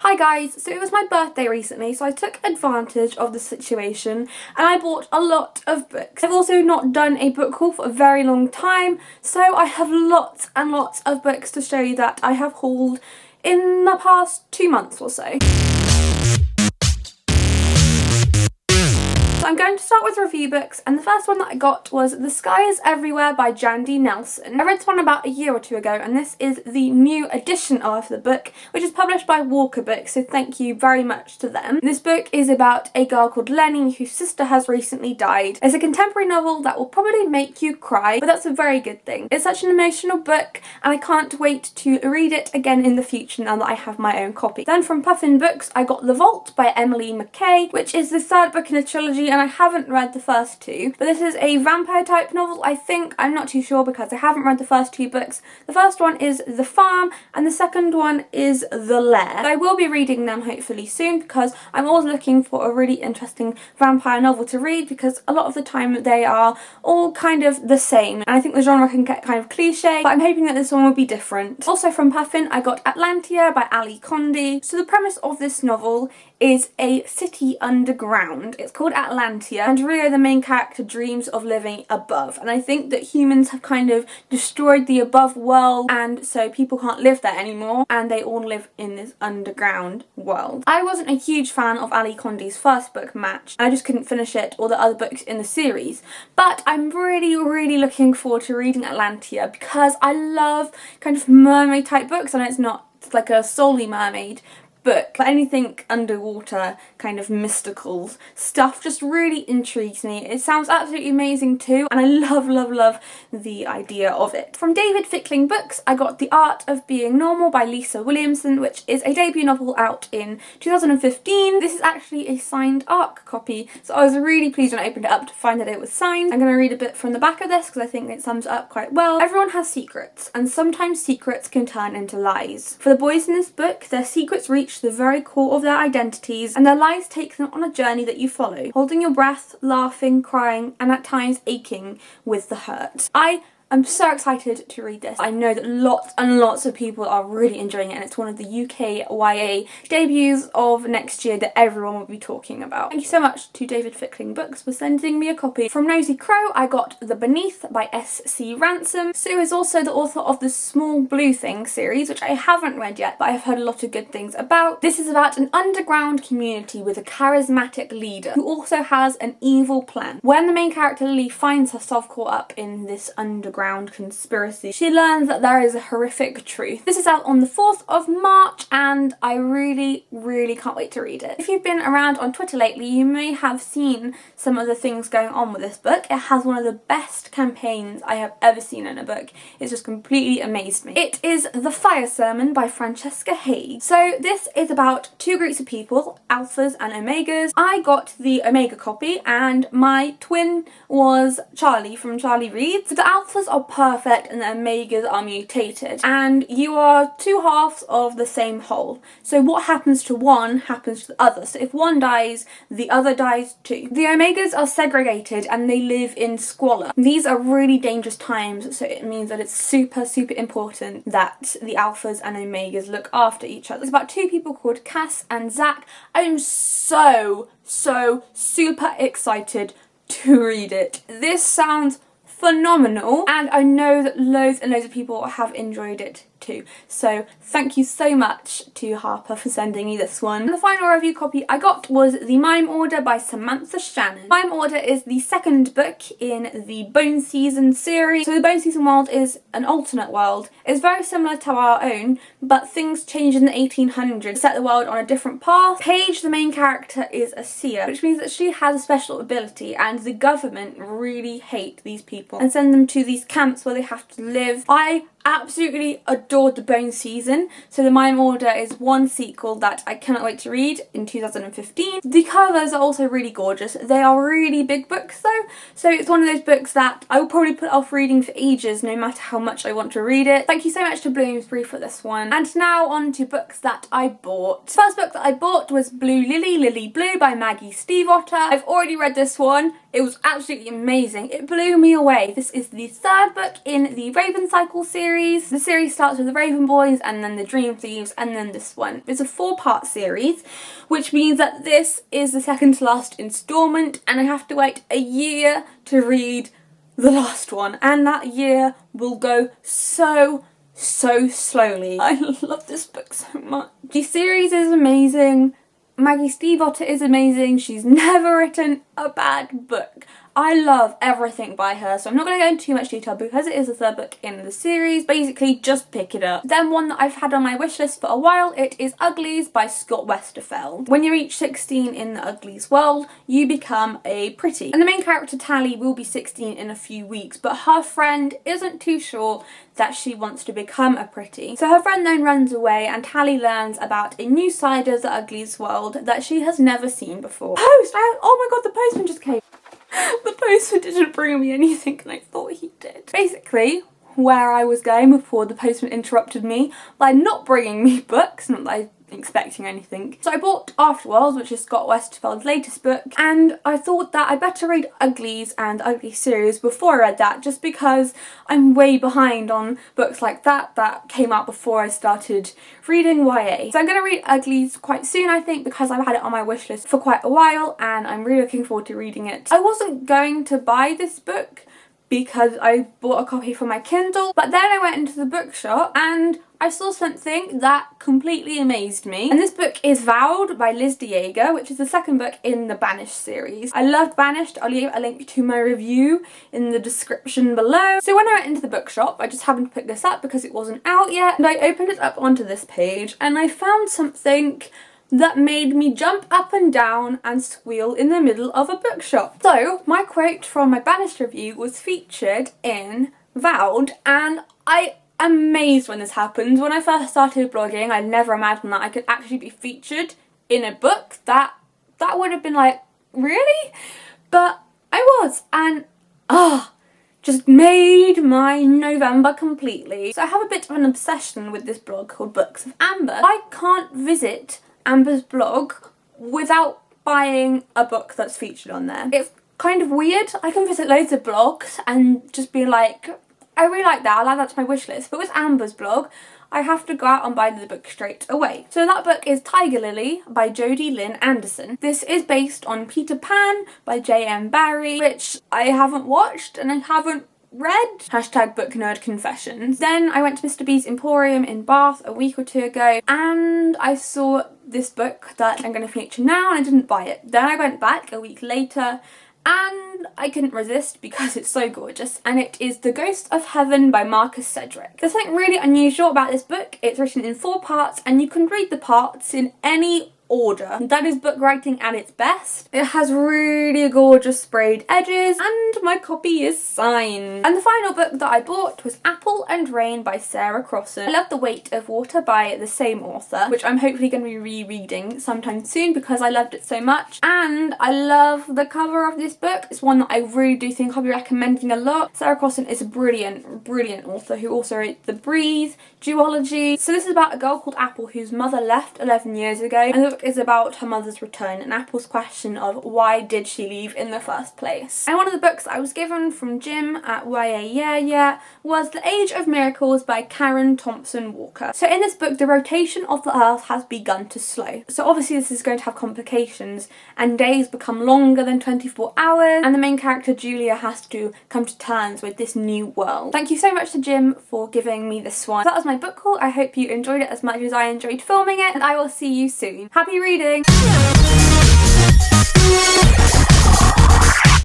Hi guys, so it was my birthday recently, so I took advantage of the situation and I bought a lot of books. I've also not done a book haul for a very long time, so I have lots and lots of books to show you that I have hauled in the past 2 months or so. So I'm going to start with review books, and the first one that I got was The Sky is Everywhere by Jandy Nelson. I read this one about a year or two ago, and this is the new edition of the book, which is published by Walker Books, so thank you very much to them. This book is about a girl called Lenny whose sister has recently died. It's a contemporary novel that will probably make you cry, but that's a very good thing. It's such an emotional book, and I can't wait to read it again in the future now that I have my own copy. Then from Puffin Books, I got The Vault by Emily Mackay, which is the third book in a trilogy, and I haven't read the first two, but this is a vampire type novel, I think. I'm not too sure because I haven't read the first two books. The first one is The Farm and the second one is The Lair. I will be reading them hopefully soon because I'm always looking for a really interesting vampire novel to read, because a lot of the time they are all kind of the same and I think the genre can get kind of cliche, but I'm hoping that this one will be different. Also from Puffin, I got Atlantia by Ali Condé. So the premise of this novel is a city underground. It's called Atlantia, and Rio, the main character, dreams of living above, and I think that humans have kind of destroyed the above world, and so people can't live there anymore and they all live in this underground world. I wasn't a huge fan of Ali Condé's first book, Match, and I just couldn't finish it or the other books in the series, but I'm really looking forward to reading Atlantia because I love kind of mermaid type books. I know it's like a solely mermaid book, but anything underwater kind of mystical stuff just really intrigues me. It sounds absolutely amazing too, and I love the idea of it. From David Fickling Books, I got The Art of Being Normal by Lisa Williamson, which is a debut novel out in 2015. This is actually a signed ARC copy, so I was really pleased when I opened it up to find that it was signed. I'm going to read a bit from the back of this because I think it sums it up quite well. Everyone has secrets, and sometimes secrets can turn into lies. For the boys in this book, their secrets reach the very core of their identities, and their lives take them on a journey that you follow, holding your breath, laughing, crying, and at times aching with the hurt. I'm so excited to read this. I know that lots and lots of people are really enjoying it, and it's one of the UK YA debuts of next year that everyone will be talking about. Thank you so much to David Fickling Books for sending me a copy. From Nosy Crow, I got The Beneath by S.C. Ransom. Sue is also the author of the Small Blue Thing series, which I haven't read yet, but I've heard a lot of good things about. This is about an underground community with a charismatic leader who also has an evil plan. When the main character Lily finds herself caught up in this underground conspiracy, she learns that there is a horrific truth. This is out on the 4th of March and I really can't wait to read it. If you've been around on Twitter lately, you may have seen some of the things going on with this book. It has one of the best campaigns I have ever seen in a book. It's just completely amazed me. It is The Fire Sermon by Francesca Haig. So this is about two groups of people, alphas and omegas. I got the omega copy and my twin was Charlie from Charlie Reads. So the alphas are perfect and the omegas are mutated, and you are two halves of the same whole. So what happens to one happens to the other. So if one dies, the other dies too. The omegas are segregated and they live in squalor. These are really dangerous times, so it means that it's super important that the alphas and omegas look after each other. It's about two people called Cass and Zach. I'm so super excited to read it. This sounds phenomenal, and I know that loads and loads of people have enjoyed it too. So thank you so much to Harper for sending me this one. And the final review copy I got was The Mime Order by Samantha Shannon. Mime Order is the second book in the Bone Season series. So the Bone Season world is an alternate world. It's very similar to our own, but things change in the 1800s, set the world on a different path. Paige, the main character, is a seer, which means that she has a special ability, and the government really hate these people and send them to these camps where they have to live. I absolutely adored the Bone Season, so the Mime Order is one sequel that I cannot wait to read in 2015. The covers are also really gorgeous. They are really big books though, so it's one of those books that I will probably put off reading for ages no matter how much I want to read it. Thank you so much to Bloomsbury for this one. And now on to books that I bought. The first book that I bought was Blue Lily, Lily Blue by Maggie Stiefvater. I've already read this one. It was absolutely amazing. It blew me away. This is the third book in the Raven Cycle series. The series starts with the Raven Boys and then the Dream Thieves and then this one. It's a 4-part series, which means that this is the second to last installment and I have to wait a year to read the last one, and that year will go so slowly. I love this book so much. The series is amazing. Maggie Stiefvater is amazing. She's never written a bad book. I love everything by her, so I'm not going to go into too much detail because it is the third book in the series. Basically, just pick it up. Then one that I've had on my wish list for a while, it is Uglies by Scott Westerfeld. When you reach 16 in the Uglies world, you become a pretty. And the main character, Tally, will be 16 in a few weeks, but her friend isn't too sure that she wants to become a pretty. So her friend then runs away and Tally learns about a new side of the Uglies world that she has never seen before. Oh my god, the postman just came. The postman didn't bring me anything and I thought he did. Basically, where I was going before the postman interrupted me by not bringing me books, not that I'm expecting anything. So I bought Afterworlds, which is Scott Westerfeld's latest book, and I thought that I'd better read Uglies and Uglies series before I read that, just because I'm way behind on books like that came out before I started reading YA. So I'm going to read Uglies quite soon, I think, because I've had it on my wish list for quite a while and I'm really looking forward to reading it. I wasn't going to buy this book because I bought a copy for my Kindle, but then I went into the bookshop and I saw something that completely amazed me. And this book is Vowed by Liz DeJager, which is the second book in the Banished series. I loved Banished. I'll leave a link to my review in the description below. So when I went into the bookshop, I just happened to pick this up because it wasn't out yet, and I opened it up onto this page and I found something that made me jump up and down and squeal in the middle of a bookshop. So my quote from my Banished review was featured in Vowed, and I am amazed when this happens. When I first started blogging, I never imagined that I could actually be featured in a book. That would have been like, really? But I was, and just made my November completely. So I have a bit of an obsession with this blog called Books of Amber. I can't visit Amber's blog without buying a book that's featured on there. It's kind of weird. I can visit loads of blogs and just be like, I really like that, I'll add that to my wish list. But with Amber's blog, I have to go out and buy the book straight away. So that book is Tiger Lily by Jodi Lynn Anderson. This is based on Peter Pan by J.M. Barrie, which I haven't watched and I haven't read. Hashtag book nerd confessions. Then I went to Mr. B's Emporium in Bath a week or two ago and I saw this book that I'm going to feature now and I didn't buy it. Then I went back a week later and I couldn't resist because it's so gorgeous, and it is The Ghost of Heaven by Marcus Sedgwick. There's something really unusual about this book. It's written in 4 parts and you can read the parts in any order. That is book writing at its best. It has really gorgeous sprayed edges and my copy is signed. And the final book that I bought was Apple and Rain by Sarah Crossan. I love The Weight of Water by the same author, which I'm hopefully going to be rereading sometime soon because I loved it so much. And I love the cover of this book. It's one that I really do think I'll be recommending a lot. Sarah Crossan is a brilliant author who also wrote The Breathe, Duology. So this is about a girl called Apple whose mother left 11 years ago, and the book is about her mother's return and Apple's question of why did she leave in the first place. And one of the books I was given from Jim at YA was The Age of Miracles by Karen Thompson Walker. So in this book, the rotation of the earth has begun to slow. So obviously this is going to have complications and days become longer than 24 hours and the main character Julia has to come to terms with this new world. Thank you so much to Jim for giving me this one. So that was my book haul. I hope you enjoyed it as much as I enjoyed filming it, and I will see you soon. Happy reading!